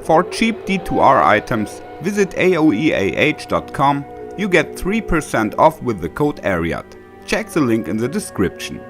For cheap D2R items, visit aoeah.com. You get 3% off with the code ARIAT. Check the link in the description.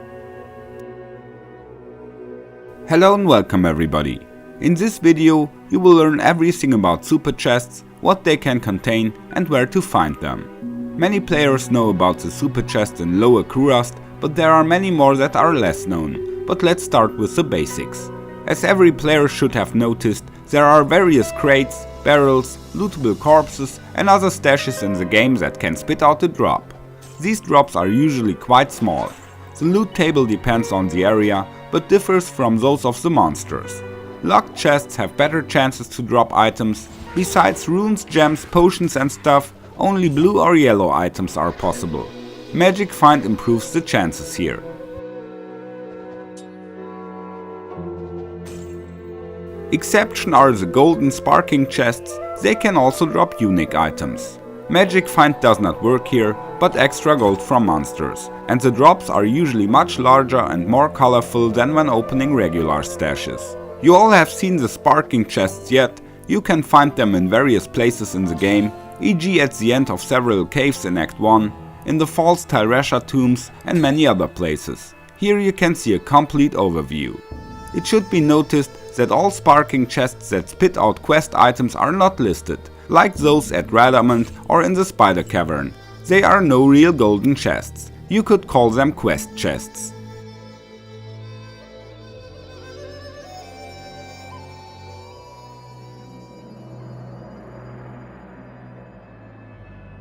Hello and welcome everybody. In this video you will learn everything about super chests, what they can contain and where to find them. Many players know about the super chest in lower Kurast, but there are many more that are less known. But let's start with the basics. As every player should have noticed, there are various crates, barrels, lootable corpses and other stashes in the game that can spit out a drop. These drops are usually quite small. The loot table depends on the area, but differs from those of the monsters. Locked chests have better chances to drop items. Besides runes, gems, potions and stuff, only blue or yellow items are possible. Magic Find improves the chances here. Exception are the golden sparking chests, they can also drop unique items. Magic Find does not work here, but extra gold from monsters, and the drops are usually much larger and more colorful than when opening regular stashes. You all have seen the sparking chests yet, you can find them in various places in the game, e.g. at the end of several caves in Act 1, in the false Tyresha tombs and many other places. Here you can see a complete overview. It should be noticed that all sparking chests that spit out quest items are not listed, like those at Radamant or in the Spider Cavern. They are no real golden chests. You could call them quest chests.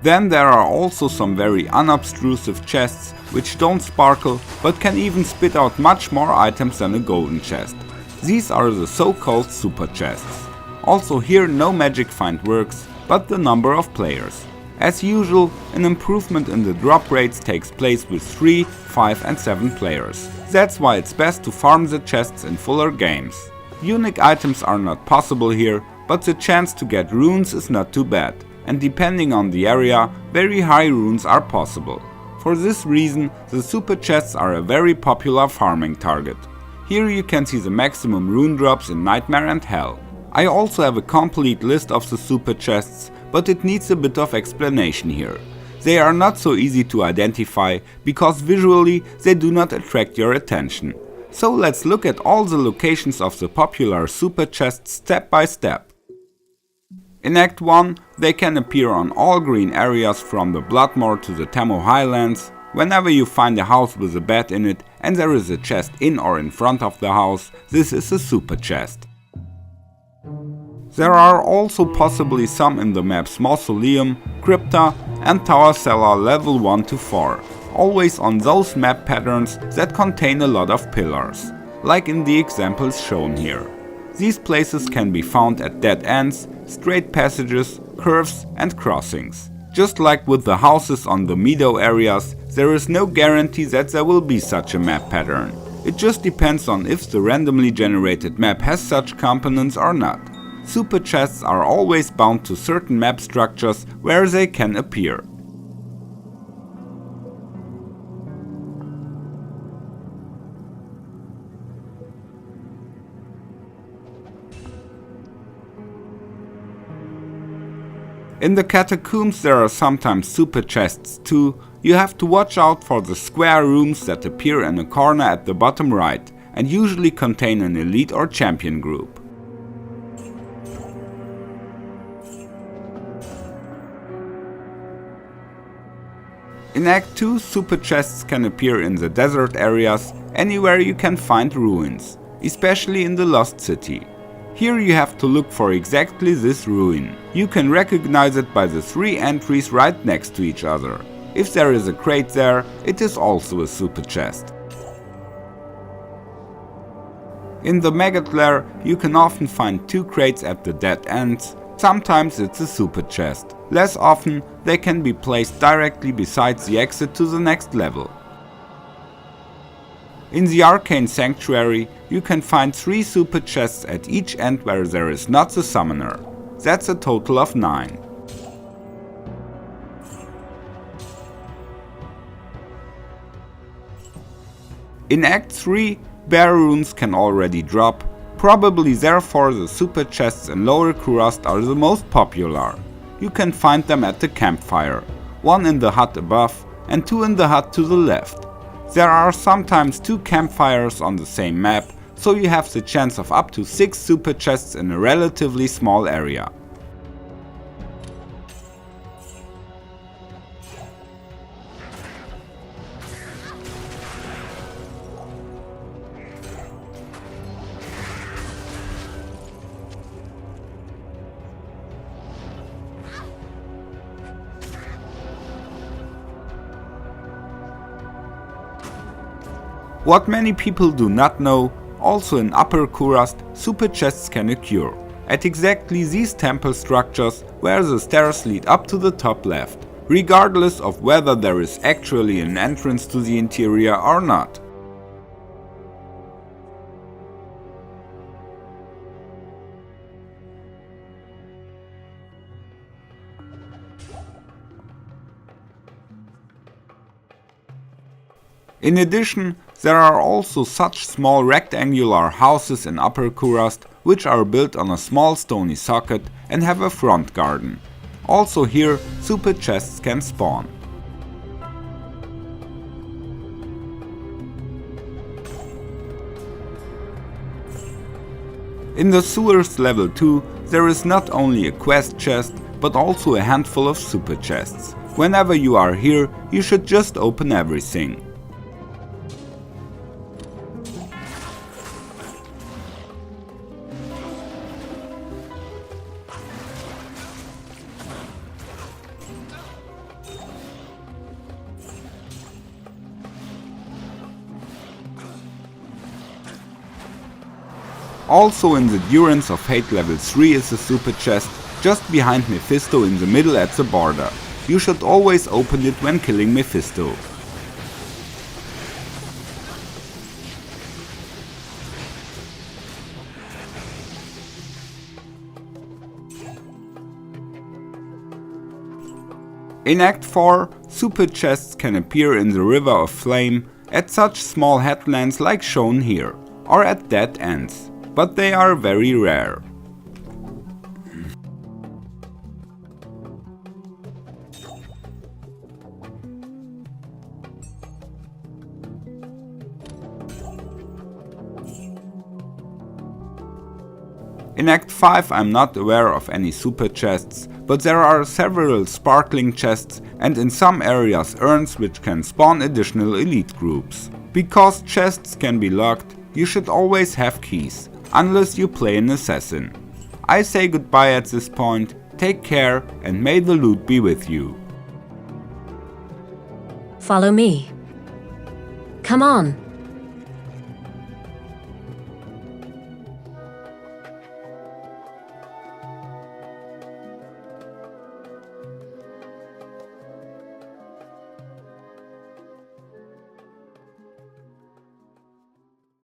Then there are also some very unobtrusive chests which don't sparkle but can even spit out much more items than a golden chest. These are the so-called super chests. Also here no magic find works, but the number of players. As usual, an improvement in the drop rates takes place with 3, 5 and 7 players. That's why it's best to farm the chests in fuller games. Unique items are not possible here, but the chance to get runes is not too bad. And depending on the area, very high runes are possible. For this reason, the super chests are a very popular farming target. Here you can see the maximum rune drops in Nightmare and Hell. I also have a complete list of the super chests, but it needs a bit of explanation here. They are not so easy to identify, because visually they do not attract your attention. So let's look at all the locations of the popular super chests step by step. In Act 1, they can appear on all green areas from the Bloodmoor to the Tamo Highlands. Whenever you find a house with a bed in it and there is a chest in or in front of the house, this is a super chest. There are also possibly some in the maps Mausoleum, Crypta and Tower Cellar level 1 to 4, always on those map patterns that contain a lot of pillars, like in the examples shown here. These places can be found at dead ends, straight passages, curves and crossings. Just like with the houses on the meadow areas, there is no guarantee that there will be such a map pattern. It just depends on if the randomly generated map has such components or not. Super chests are always bound to certain map structures where they can appear. In the catacombs there are sometimes super chests too. You have to watch out for the square rooms that appear in a corner at the bottom right and usually contain an elite or champion group. In Act 2, super chests can appear in the desert areas, anywhere you can find ruins, especially in the Lost City. Here you have to look for exactly this ruin. You can recognize it by the 3 entries right next to each other. If there is a crate there, it is also a super chest. In the Maggot Lair you can often find 2 crates at the dead ends. Sometimes it's a super chest. Less often they can be placed directly beside the exit to the next level. In the Arcane Sanctuary you can find 3 super chests at each end where there is not the summoner. That's a total of 9. In Act 3, bare runes can already drop. Probably therefore the super chests in Lower Kurast are the most popular. You can find them at the campfire, one in the hut above and two in the hut to the left. There are sometimes two campfires on the same map, so you have the chance of up to 6 super chests in a relatively small area. What many people do not know, also in Upper Kurast, super chests can occur, at exactly these temple structures where the stairs lead up to the top left, regardless of whether there is actually an entrance to the interior or not. In addition, there are also such small rectangular houses in Upper Kurast which are built on a small stony socket and have a front garden. Also here, super chests can spawn. In the sewers level 2, there is not only a quest chest, but also a handful of super chests. Whenever you are here, you should just open everything. Also in the Durance of Hate level 3 is a super chest, just behind Mephisto in the middle at the border. You should always open it when killing Mephisto. In Act 4, super chests can appear in the River of Flame at such small headlands like shown here, or at dead ends. But they are very rare. In Act 5 I'm not aware of any super chests, but there are several sparkling chests and in some areas urns which can spawn additional elite groups. Because chests can be locked, you should always have keys, unless you play an assassin. I say goodbye at this point, take care and may the loot be with you. Follow me. Come on.